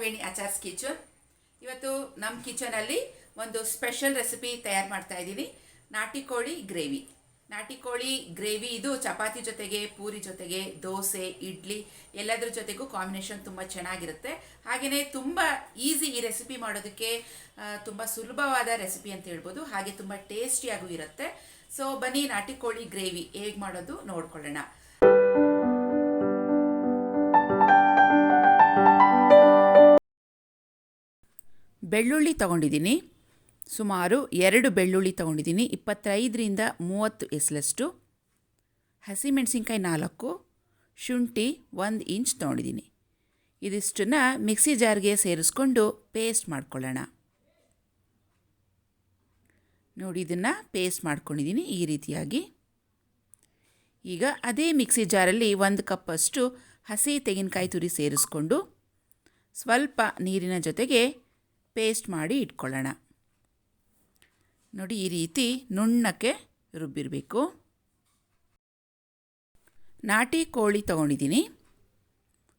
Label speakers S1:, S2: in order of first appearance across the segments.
S1: Nagaveni Achar's kitchen. ಇವತ್ತು ನಮ್ಮ ಕಿಚನಲ್ಲಿ ಒಂದು ಸ್ಪೆಷಲ್ ರೆಸಿಪಿ ತಯಾರು ಮಾಡ್ತಾ ಇದ್ದೀನಿ. ನಾಟಿ ಕೋಳಿ ಗ್ರೇವಿ. ನಾಟಿ ಕೋಳಿ ಗ್ರೇವಿ ಇದು ಚಪಾತಿ ಜೊತೆಗೆ, ಪೂರಿ ಜೊತೆಗೆ, ದೋಸೆ, ಇಡ್ಲಿ ಎಲ್ಲದರ ಜೊತೆಗೂ ಕಾಂಬಿನೇಷನ್ ತುಂಬ ಚೆನ್ನಾಗಿರುತ್ತೆ. ಹಾಗೆಯೇ ತುಂಬ ಈಸಿ ಈ ರೆಸಿಪಿ ಮಾಡೋದಕ್ಕೆ, ತುಂಬ ಸುಲಭವಾದ ರೆಸಿಪಿ ಅಂತ ಹೇಳ್ಬೋದು. ಹಾಗೆ ತುಂಬ ಟೇಸ್ಟಿಯಾಗೂ ಇರುತ್ತೆ. ಸೊ ಬನ್ನಿ ನಾಟಿ ಕೋಳಿ ಗ್ರೇವಿ ಹೇಗೆ ಮಾಡೋದು ನೋಡ್ಕೊಳ್ಳೋಣ. ಬೆಳ್ಳುಳ್ಳಿ ತೊಗೊಂಡಿದ್ದೀನಿ. ಸುಮಾರು 2 ಬೆಳ್ಳುಳ್ಳಿ ತೊಗೊಂಡಿದ್ದೀನಿ. 25ರಿಂದ 30 ಎಸಲಷ್ಟು. ಹಸಿಮೆಣಸಿನ್ಕಾಯಿ 4, ಶುಂಠಿ 1 ಇಂಚ್ ತೊಗೊಂಡಿದ್ದೀನಿ. ಇದಿಷ್ಟನ್ನು ಮಿಕ್ಸಿ ಜಾರ್ಗೆ ಸೇರಿಸ್ಕೊಂಡು ಪೇಸ್ಟ್ ಮಾಡ್ಕೊಳ್ಳೋಣ. ನೋಡಿ, ಇದನ್ನು ಪೇಸ್ಟ್ ಮಾಡ್ಕೊಂಡಿದ್ದೀನಿ ಈ ರೀತಿಯಾಗಿ. ಈಗ ಅದೇ ಮಿಕ್ಸಿ ಜಾರಲ್ಲಿ 1 ಕಪ್ಪಷ್ಟು ಹಸಿ ತೆಂಗಿನಕಾಯಿ ತುರಿ ಸೇರಿಸ್ಕೊಂಡು ಸ್ವಲ್ಪ ನೀರಿನ ಜೊತೆಗೆ ಪೇಸ್ಟ್ ಮಾಡಿ ಇಟ್ಕೊಳ್ಳೋಣ. ನೋಡಿ, ಈ ರೀತಿ ನುಣ್ಣಕ್ಕೆ ರುಬ್ಬಿರಬೇಕು. ನಾಟಿ ಕೋಳಿ ತೊಗೊಂಡಿದ್ದೀನಿ.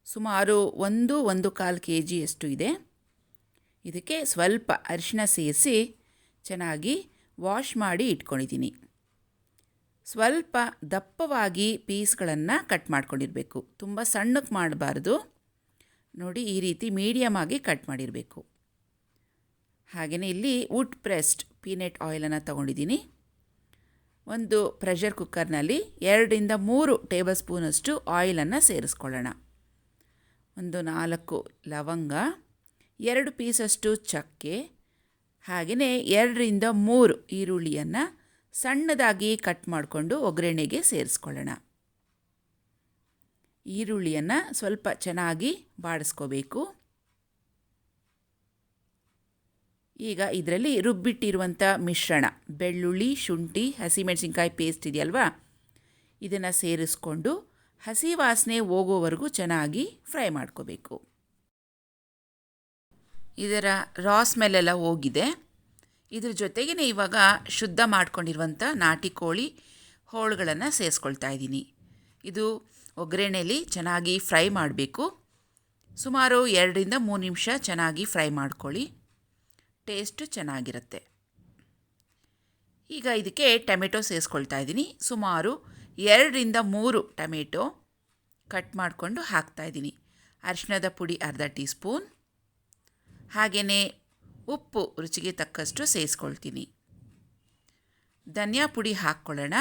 S1: ಸುಮಾರು 1-1.25 kg ಇದೆ. ಇದಕ್ಕೆ ಸ್ವಲ್ಪ ಅರಿಶಿನ ಸೇರಿಸಿ ಚೆನ್ನಾಗಿ ವಾಶ್ ಮಾಡಿ ಇಟ್ಕೊಂಡಿದ್ದೀನಿ. ಸ್ವಲ್ಪ ದಪ್ಪವಾಗಿ ಪೀಸ್ಗಳನ್ನು ಕಟ್ ಮಾಡ್ಕೊಂಡಿರಬೇಕು. ತುಂಬ ಸಣ್ಣಕ್ಕೆ ಮಾಡಬಾರ್ದು. ನೋಡಿ, ಈ ರೀತಿ ಮೀಡಿಯಮ್ ಆಗಿ ಕಟ್ ಮಾಡಿರಬೇಕು. ಹಾಗೆಯೇ ಇಲ್ಲಿ ವುಡ್ ಪ್ರೆಸ್ಡ್ ಪೀನಟ್ ಆಯಿಲನ್ನು ತೊಗೊಂಡಿದ್ದೀನಿ. ಒಂದು ಪ್ರೆಷರ್ ಕುಕ್ಕರ್ನಲ್ಲಿ 2-3 ಟೇಬಲ್ ಸ್ಪೂನಷ್ಟು ಆಯಿಲನ್ನು ಸೇರಿಸ್ಕೊಳ್ಳೋಣ. ಒಂದು 4 ಲವಂಗ, 2 ಪೀಸಷ್ಟು ಚಕ್ಕೆ, ಹಾಗೆಯೇ 2-3 ಈರುಳ್ಳಿಯನ್ನು ಸಣ್ಣದಾಗಿ ಕಟ್ ಮಾಡಿಕೊಂಡು ಒಗ್ಗರಣೆಗೆ ಸೇರಿಸ್ಕೊಳ್ಳೋಣ. ಈರುಳ್ಳಿಯನ್ನು ಸ್ವಲ್ಪ ಚೆನ್ನಾಗಿ ಬಾಡಿಸ್ಕೋಬೇಕು. ಈಗ ಇದರಲ್ಲಿ ರುಬ್ಬಿಟ್ಟಿರುವಂಥ ಮಿಶ್ರಣ, ಬೆಳ್ಳುಳ್ಳಿ, ಶುಂಠಿ, ಹಸಿಮೆಣಸಿನ್ಕಾಯಿ ಪೇಸ್ಟ್ ಇದೆಯಲ್ವಾ, ಇದನ್ನು ಸೇರಿಸ್ಕೊಂಡು ಹಸಿ ವಾಸನೆ ಹೋಗೋವರೆಗೂ ಚೆನ್ನಾಗಿ ಫ್ರೈ ಮಾಡ್ಕೋಬೇಕು. ಇದರ ರಾ ಸ್ಮೆಲ್ಲೆಲ್ಲ ಹೋಗಿದೆ. ಇದ್ರ ಜೊತೆಗೇ ಇವಾಗ ಶುದ್ಧ ಮಾಡ್ಕೊಂಡಿರುವಂಥ ನಾಟಿ ಕೋಳಿ ಹೋಳುಗಳನ್ನು ಸೇರಿಸ್ಕೊಳ್ತಾ ಇದ್ದೀನಿ. ಇದು ಒಗ್ಗರಣೆಯಲ್ಲಿ ಚೆನ್ನಾಗಿ ಫ್ರೈ ಮಾಡಬೇಕು. ಸುಮಾರು 2-3 ನಿಮಿಷ ಚೆನ್ನಾಗಿ ಫ್ರೈ ಮಾಡ್ಕೊಳ್ಳಿ. ಟೇಸ್ಟು ಚೆನ್ನಾಗಿರುತ್ತೆ. ಈಗ ಇದಕ್ಕೆ ಟೊಮೆಟೊ ಸೇರಿಸ್ಕೊಳ್ತಾ ಇದ್ದೀನಿ. ಸುಮಾರು 2-3 ಟೊಮೆಟೊ ಕಟ್ ಮಾಡಿಕೊಂಡು ಹಾಕ್ತಾಯಿದ್ದೀನಿ. ಅರಿಶಿಣದ ಪುಡಿ ಅರ್ಧ ಟೀ ಸ್ಪೂನ್, ಹಾಗೆಯೇ ಉಪ್ಪು ರುಚಿಗೆ ತಕ್ಕಷ್ಟು ಸೇರಿಸ್ಕೊಳ್ತೀನಿ. ಧನಿಯಾ ಪುಡಿ ಹಾಕ್ಕೊಳ್ಳೋಣ.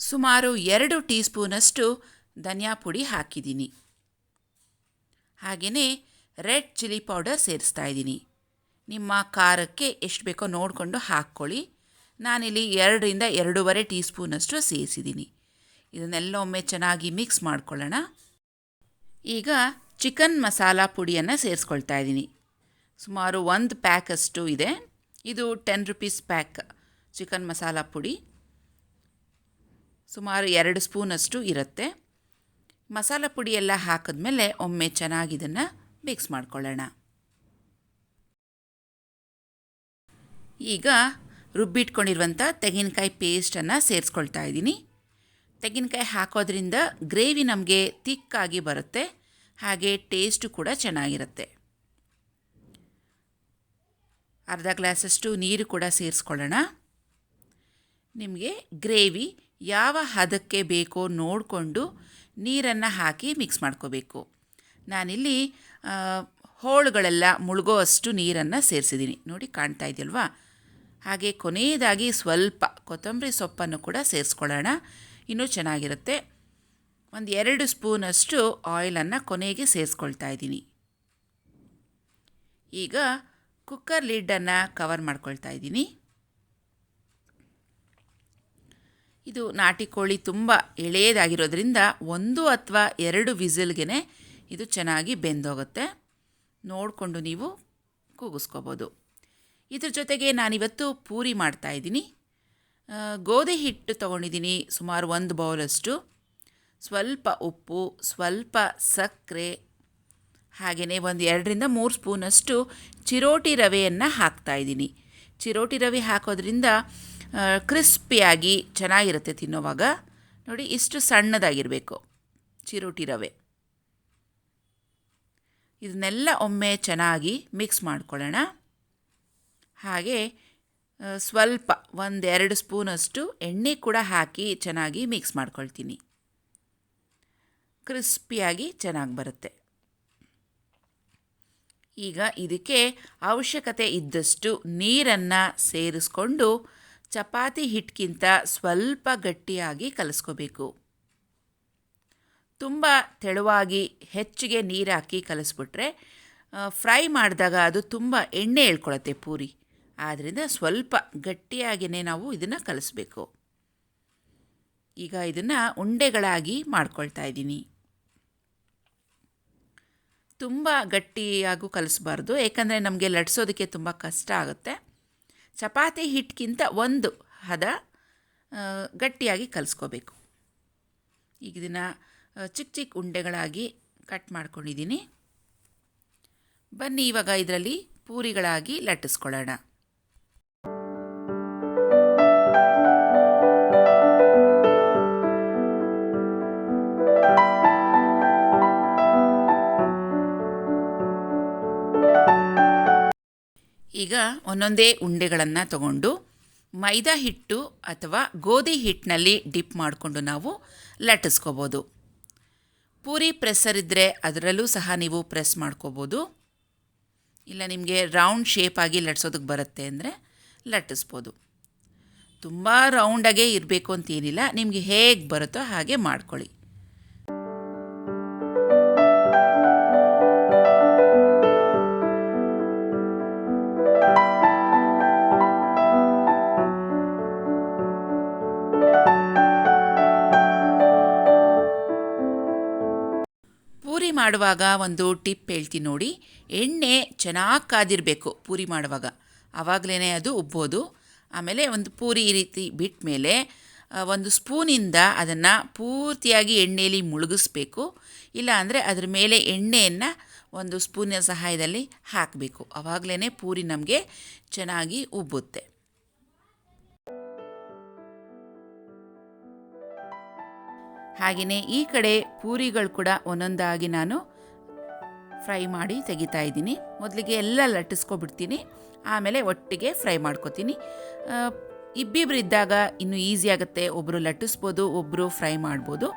S1: ಸುಮಾರು 2 ಟೀ ಸ್ಪೂನಷ್ಟು ಧನಿಯಾ ಪುಡಿ ಹಾಕಿದ್ದೀನಿ. ಹಾಗೆಯೇ ರೆಡ್ ಚಿಲ್ಲಿ ಪೌಡರ್ ಸೇರಿಸ್ತಾ ಇದ್ದೀನಿ. ನಿಮ್ಮ ಖಾರಕ್ಕೆ ಎಷ್ಟು ಬೇಕೋ ನೋಡಿಕೊಂಡು ಹಾಕ್ಕೊಳ್ಳಿ. ನಾನಿಲ್ಲಿ 2-2.5 ಟೀ ಸ್ಪೂನಷ್ಟು ಸೇರಿಸಿದ್ದೀನಿ. ಇದನ್ನೆಲ್ಲ ಒಮ್ಮೆ ಚೆನ್ನಾಗಿ ಮಿಕ್ಸ್ ಮಾಡ್ಕೊಳ್ಳೋಣ. ಈಗ ಚಿಕನ್ ಮಸಾಲ ಪುಡಿಯನ್ನು ಸೇರಿಸ್ಕೊಳ್ತಾ ಇದ್ದೀನಿ. ಸುಮಾರು 1 ಪ್ಯಾಕಷ್ಟು ಇದೆ. ಇದು 10 ರೂಪೀಸ್ ಪ್ಯಾಕ್ ಚಿಕನ್ ಮಸಾಲ ಪುಡಿ. ಸುಮಾರು 2 ಸ್ಪೂನಷ್ಟು ಇರುತ್ತೆ. ಮಸಾಲ ಪುಡಿ ಎಲ್ಲ ಹಾಕಿದ್ಮೇಲೆ ಒಮ್ಮೆ ಚೆನ್ನಾಗಿ ಇದನ್ನು ಮಿಕ್ಸ್ ಮಾಡ್ಕೊಳ್ಳೋಣ. ಈಗ ರುಬ್ಬಿಟ್ಕೊಂಡಿರುವಂಥ ತೆಂಗಿನಕಾಯಿ ಪೇಸ್ಟನ್ನು ಸೇರಿಸ್ಕೊಳ್ತಾ ಇದ್ದೀನಿ. ತೆಂಗಿನಕಾಯಿ ಹಾಕೋದ್ರಿಂದ ಗ್ರೇವಿ ನಮಗೆ ತಿಕ್ಕಾಗಿ ಬರುತ್ತೆ, ಹಾಗೆ ಟೇಸ್ಟು ಕೂಡ ಚೆನ್ನಾಗಿರುತ್ತೆ. ಅರ್ಧ ಗ್ಲಾಸಷ್ಟು ನೀರು ಕೂಡ ಸೇರಿಸ್ಕೊಳ್ಳೋಣ. ನಿಮಗೆ ಗ್ರೇವಿ ಯಾವ ಹದಕ್ಕೆ ಬೇಕೋ ನೋಡಿಕೊಂಡು ನೀರನ್ನು ಹಾಕಿ ಮಿಕ್ಸ್ ಮಾಡ್ಕೋಬೇಕು. ನಾನಿಲ್ಲಿ ಹೋಳುಗಳೆಲ್ಲ ಮುಳುಗೋ ಅಷ್ಟು ನೀರನ್ನು ಸೇರಿಸಿದ್ದೀನಿ. ನೋಡಿ, ಕಾಣ್ತಾ ಇದೆಯಲ್ವಾ. ಹಾಗೆ ಕೊನೆಯದಾಗಿ ಸ್ವಲ್ಪ ಕೊತ್ತಂಬರಿ ಸೊಪ್ಪನ್ನು ಕೂಡ ಸೇರಿಸ್ಕೊಳ್ಳೋಣ, ಇನ್ನೂ ಚೆನ್ನಾಗಿರುತ್ತೆ. 2 ಸ್ಪೂನಷ್ಟು ಆಯಿಲನ್ನು ಕೊನೆಗೆ ಸೇರಿಸ್ಕೊಳ್ತಾ ಇದ್ದೀನಿ. ಈಗ ಕುಕ್ಕರ್ ಲಿಡ್ಡನ್ನು ಕವರ್ ಮಾಡ್ಕೊಳ್ತಾ ಇದ್ದೀನಿ. ಇದು ನಾಟಿ ಕೋಳಿ ತುಂಬ ಎಳೆಯದಾಗಿರೋದ್ರಿಂದ 1 ಅಥವಾ 2 ವಿಸಿಲ್ಗೆ ಇದು ಚೆನ್ನಾಗಿ ಬೆಂದೋಗುತ್ತೆ. ನೋಡಿಕೊಂಡು ನೀವು ಕೂಗಿಸ್ಕೋಬೋದು. ಇದ್ರ ಜೊತೆಗೆ ನಾನಿವತ್ತು ಪೂರಿ ಮಾಡ್ತಾಯಿದ್ದೀನಿ. ಗೋಧಿ ಹಿಟ್ಟು ತೊಗೊಂಡಿದ್ದೀನಿ. ಸುಮಾರು 1 ಬೌಲಷ್ಟು. ಸ್ವಲ್ಪ ಉಪ್ಪು, ಸ್ವಲ್ಪ ಸಕ್ಕರೆ, ಹಾಗೆಯೇ 2-3 ಸ್ಪೂನಷ್ಟು ಚಿರೋಟಿ ರವೆಯನ್ನು ಹಾಕ್ತಾಯಿದ್ದೀನಿ. ಚಿರೋಟಿ ರವೆ ಹಾಕೋದ್ರಿಂದ ಕ್ರಿಸ್ಪಿಯಾಗಿ ಚೆನ್ನಾಗಿರುತ್ತೆ ತಿನ್ನೋವಾಗ. ನೋಡಿ, ಇಷ್ಟು ಸಣ್ಣದಾಗಿರಬೇಕು ಚಿರೋಟಿ ರವೆ. ಇದನ್ನೆಲ್ಲ ಒಮ್ಮೆ ಚೆನ್ನಾಗಿ ಮಿಕ್ಸ್ ಮಾಡ್ಕೊಳ್ಳೋಣ. ಹಾಗೆ ಸ್ವಲ್ಪ 1-2 ಸ್ಪೂನಷ್ಟು ಎಣ್ಣೆ ಕೂಡ ಹಾಕಿ ಚೆನ್ನಾಗಿ ಮಿಕ್ಸ್ ಮಾಡ್ಕೊಳ್ತೀನಿ. ಕ್ರಿಸ್ಪಿಯಾಗಿ ಚೆನ್ನಾಗಿ ಬರುತ್ತೆ. ಈಗ ಇದಕ್ಕೆ ಅವಶ್ಯಕತೆ ಇದ್ದಷ್ಟು ನೀರನ್ನು ಸೇರಿಸ್ಕೊಂಡು ಚಪಾತಿ ಹಿಟ್ಟಿಗಿಂತ ಸ್ವಲ್ಪ ಗಟ್ಟಿಯಾಗಿ ಕಲಿಸ್ಕೋಬೇಕು. ತುಂಬ ತೆಳುವಾಗಿ ಹೆಚ್ಚಿಗೆ ನೀರು ಹಾಕಿ ಕಲಿಸ್ಬಿಟ್ರೆ ಫ್ರೈ ಮಾಡಿದಾಗ ಅದು ತುಂಬ ಎಣ್ಣೆ ಎಳ್ಕೊಳತ್ತೆ ಪೂರಿ. ಆದ್ದರಿಂದ ಸ್ವಲ್ಪ ಗಟ್ಟಿಯಾಗಿಯೇ ನಾವು ಇದನ್ನು ಕಲಿಸ್ಬೇಕು. ಈಗ ಇದನ್ನು ಉಂಡೆಗಳಾಗಿ ಮಾಡ್ಕೊಳ್ತಾ ಇದ್ದೀನಿ. ತುಂಬ ಗಟ್ಟಿಯಾಗೂ ಕಲಿಸ್ಬಾರ್ದು, ಏಕೆಂದರೆ ನಮಗೆ ಲಟ್ಸೋದಕ್ಕೆ ತುಂಬ ಕಷ್ಟ ಆಗುತ್ತೆ. ಚಪಾತಿ ಹಿಟ್ಟಿಗಿಂತ ಒಂದು ಹದ ಗಟ್ಟಿಯಾಗಿ ಕಲಿಸ್ಕೋಬೇಕು. ಈಗ ಇದನ್ನು ಚಿಕ್ಕ ಚಿಕ್ಕ ಉಂಡೆಗಳಾಗಿ ಕಟ್ ಮಾಡ್ಕೊಂಡಿದ್ದೀನಿ. ಬನ್ನಿ ಇವಾಗ ಇದರಲ್ಲಿ ಪೂರಿಗಳಾಗಿ ಲಟ್ಟಿಸ್ಕೊಳ್ಳೋಣ. ಈಗ ಒಂದೊಂದೇ ಉಂಡೆಗಳನ್ನು ತಗೊಂಡು ಮೈದಾ ಹಿಟ್ಟು ಅಥವಾ ಗೋಧಿ ಹಿಟ್ಟಿನಲ್ಲಿ ಡಿಪ್ ಮಾಡಿಕೊಂಡು ನಾವು ಲಟ್ಟಿಸ್ಕೋಬೋದು. ಪೂರಿ ಪ್ರೆಸ್ಸರ್ ಇದ್ದರೆ ಅದರಲ್ಲೂ ಸಹ ನೀವು ಪ್ರೆಸ್ ಮಾಡ್ಕೋಬೋದು. ಇಲ್ಲ ನಿಮಗೆ ರೌಂಡ್ ಶೇಪಾಗಿ ಲಟ್ಸೋದಕ್ಕೆ ಬರುತ್ತೆ ಅಂದರೆ ಲಟ್ಟಿಸ್ಬೋದು. ತುಂಬ ರೌಂಡಾಗೇ ಇರಬೇಕು ಅಂತೇನಿಲ್ಲ, ನಿಮಗೆ ಹೇಗೆ ಬರುತ್ತೋ ಹಾಗೆ ಮಾಡ್ಕೊಳ್ಳಿ. ಪೂರಿ ಮಾಡುವಾಗ ಒಂದು ಟಿಪ್ ಹೇಳ್ತೀನಿ ನೋಡಿ. ಎಣ್ಣೆ ಚೆನ್ನಾಗಿ ಕಾದಿರಬೇಕು ಪೂರಿ ಮಾಡುವಾಗ, ಆವಾಗಲೇ ಅದು ಉಬ್ಬೋದು. ಆಮೇಲೆ ಒಂದು ಪೂರಿ ಈ ರೀತಿ ಬಿಟ್ಟ ಮೇಲೆ ಒಂದು ಸ್ಪೂನಿಂದ ಅದನ್ನು ಪೂರ್ತಿಯಾಗಿ ಎಣ್ಣೆಯಲ್ಲಿ ಮುಳುಗಿಸ್ಬೇಕು. ಇಲ್ಲ ಅಂದರೆ ಅದ್ರ ಮೇಲೆ ಎಣ್ಣೆಯನ್ನು ಒಂದು ಸ್ಪೂನಿನ ಸಹಾಯದಲ್ಲಿ ಹಾಕಬೇಕು. ಆವಾಗಲೇ ಪೂರಿ ನಮಗೆ ಚೆನ್ನಾಗಿ ಉಬ್ಬುತ್ತೆ. ಹಾಗೆಯೇ ಈ ಕಡೆ ಪೂರಿಗಳು ಕೂಡ ಒಂದೊಂದಾಗಿ ನಾನು ಫ್ರೈ ಮಾಡಿ ತೆಗಿತಾ ಇದ್ದೀನಿ. ಮೊದಲಿಗೆ ಎಲ್ಲ ಲಟ್ಟಿಸ್ಕೊಬಿಡ್ತೀನಿ, ಆಮೇಲೆ ಒಟ್ಟಿಗೆ ಫ್ರೈ ಮಾಡ್ಕೊತೀನಿ. ಇಬ್ಬಿಬ್ರು ಇದ್ದಾಗ ಇನ್ನೂ ಈಸಿ ಆಗುತ್ತೆ. ಒಬ್ಬರು ಲಟ್ಟಿಸ್ಬೋದು, ಒಬ್ಬರು ಫ್ರೈ ಮಾಡ್ಬೋದು.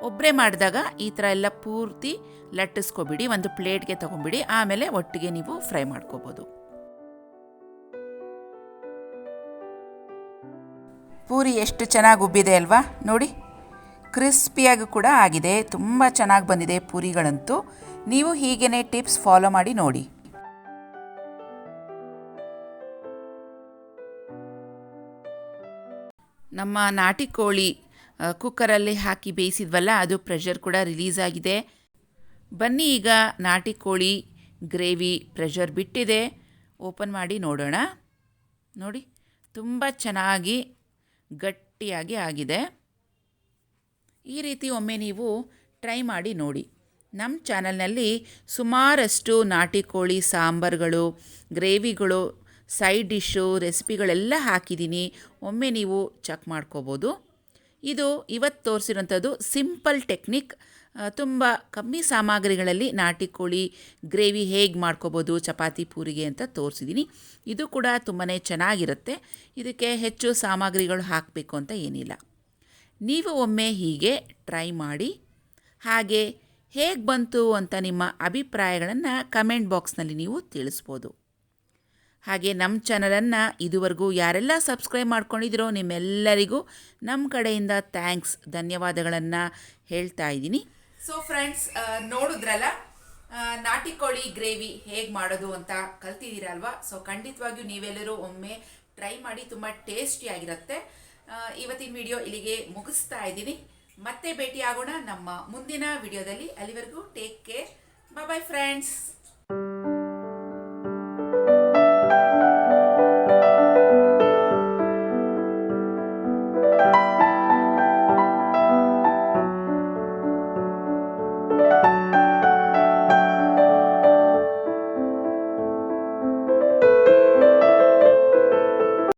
S1: ಒಬ್ಬರೇ ಮಾಡಿದಾಗ ಈ ಥರ ಎಲ್ಲ ಪೂರ್ತಿ ಲಟ್ಟಿಸ್ಕೊಬಿಡಿ, ಒಂದು ಪ್ಲೇಟ್ಗೆ ತೊಗೊಂಬಿಡಿ, ಆಮೇಲೆ ಒಟ್ಟಿಗೆ ನೀವು ಫ್ರೈ ಮಾಡ್ಕೋಬೋದು. ಪೂರಿ ಎಷ್ಟು ಚೆನ್ನಾಗಿ ಉಬ್ಬಿದೆ ಅಲ್ವಾ ನೋಡಿ. ಕ್ರಿಸ್ಪಿಯಾಗಿ ಕೂಡ ಆಗಿದೆ. ತುಂಬ ಚೆನ್ನಾಗಿ ಬಂದಿದೆ ಪೂರಿಗಳಂತೂ. ನೀವು ಹೀಗೇ ಟಿಪ್ಸ್ ಫಾಲೋ ಮಾಡಿ ನೋಡಿ. ನಮ್ಮ ನಾಟಿ ಕೋಳಿ ಕುಕ್ಕರಲ್ಲಿ ಹಾಕಿ ಬೇಯಿಸಿದ್ವಲ್ಲ, ಅದು ಪ್ರೆಷರ್ ಕೂಡ ರಿಲೀಸ್ ಆಗಿದೆ. ಬನ್ನಿ ಈಗ ನಾಟಿ ಕೋಳಿ ಗ್ರೇವಿ ಪ್ರೆಷರ್ ಬಿಟ್ಟಿದೆ, ಓಪನ್ ಮಾಡಿ ನೋಡೋಣ. ನೋಡಿ ತುಂಬ ಚೆನ್ನಾಗಿ ಗಟ್ಟಿಯಾಗಿ ಆಗಿದೆ. ಈ ರೀತಿ ಒಮ್ಮೆ ನೀವು ಟ್ರೈ ಮಾಡಿ ನೋಡಿ. ನಮ್ಮ ಚಾನಲ್ನಲ್ಲಿ ಸುಮಾರಷ್ಟು ನಾಟಿ ಕೋಳಿ ಸಾಂಬಾರುಗಳು, ಗ್ರೇವಿಗಳು, ಸೈಡ್ ಡಿಶ್ಶು, ರೆಸಿಪಿಗಳೆಲ್ಲ ಹಾಕಿದ್ದೀನಿ. ಒಮ್ಮೆ ನೀವು ಚೆಕ್ ಮಾಡ್ಕೋಬೋದು. ಇದು ಇವತ್ತು ತೋರಿಸಿರೋಂಥದ್ದು ಸಿಂಪಲ್ ಟೆಕ್ನಿಕ್. ತುಂಬ ಕಮ್ಮಿ ಸಾಮಗ್ರಿಗಳಲ್ಲಿ ನಾಟಿ ಕೋಳಿ ಗ್ರೇವಿ ಹೇಗೆ ಮಾಡ್ಕೋಬೋದು ಚಪಾತಿ ಪೂರಿಗೆ ಅಂತ ತೋರಿಸಿದ್ದೀನಿ. ಇದು ಕೂಡ ತುಂಬಾ ಚೆನ್ನಾಗಿರುತ್ತೆ. ಇದಕ್ಕೆ ಹೆಚ್ಚು ಸಾಮಗ್ರಿಗಳು ಹಾಕಬೇಕು ಅಂತ ಏನಿಲ್ಲ. ನೀವು ಒಮ್ಮೆ ಹೀಗೆ ಟ್ರೈ ಮಾಡಿ, ಹಾಗೆ ಹೇಗೆ ಬಂತು ಅಂತ ನಿಮ್ಮ ಅಭಿಪ್ರಾಯಗಳನ್ನು ಕಮೆಂಟ್ ಬಾಕ್ಸ್ನಲ್ಲಿ ನೀವು ತಿಳಿಸ್ಬೋದು. ಹಾಗೆ ನಮ್ಮ ಚಾನಲನ್ನು ಇದುವರೆಗೂ ಯಾರೆಲ್ಲ ಸಬ್ಸ್ಕ್ರೈಬ್ ಮಾಡ್ಕೊಂಡಿದ್ದೀರೋ ನಿಮ್ಮೆಲ್ಲರಿಗೂ ನಮ್ಮ ಕಡೆಯಿಂದ ಥ್ಯಾಂಕ್ಸ್, ಧನ್ಯವಾದಗಳನ್ನು ಹೇಳ್ತಾ ಇದ್ದೀನಿ. ಸೊ ಫ್ರೆಂಡ್ಸ್, ನೋಡಿದ್ರಲ್ಲ ನಾಟಿ ಕೋಳಿ ಗ್ರೇವಿ ಹೇಗೆ ಮಾಡೋದು ಅಂತ ಕಲ್ತಿದ್ದೀರಲ್ವಾ. ಸೊ ಖಂಡಿತವಾಗಿಯೂ ನೀವೆಲ್ಲರೂ ಒಮ್ಮೆ ಟ್ರೈ ಮಾಡಿ, ತುಂಬ ಟೇಸ್ಟಿಯಾಗಿರುತ್ತೆ. ಇವತ್ತಿನ ವಿಡಿಯೋ ಇಲ್ಲಿಗೆ ಮುಗಿಸ್ತಾ ಇದ್ದೀನಿ. ಮತ್ತೆ ಭೇಟಿ ಆಗೋಣ ನಮ್ಮ ಮುಂದಿನ ವಿಡಿಯೋದಲ್ಲಿ. ಅಲ್ಲಿವರೆಗೂ ಟೇಕ್ ಕೇರ್. Bye friends.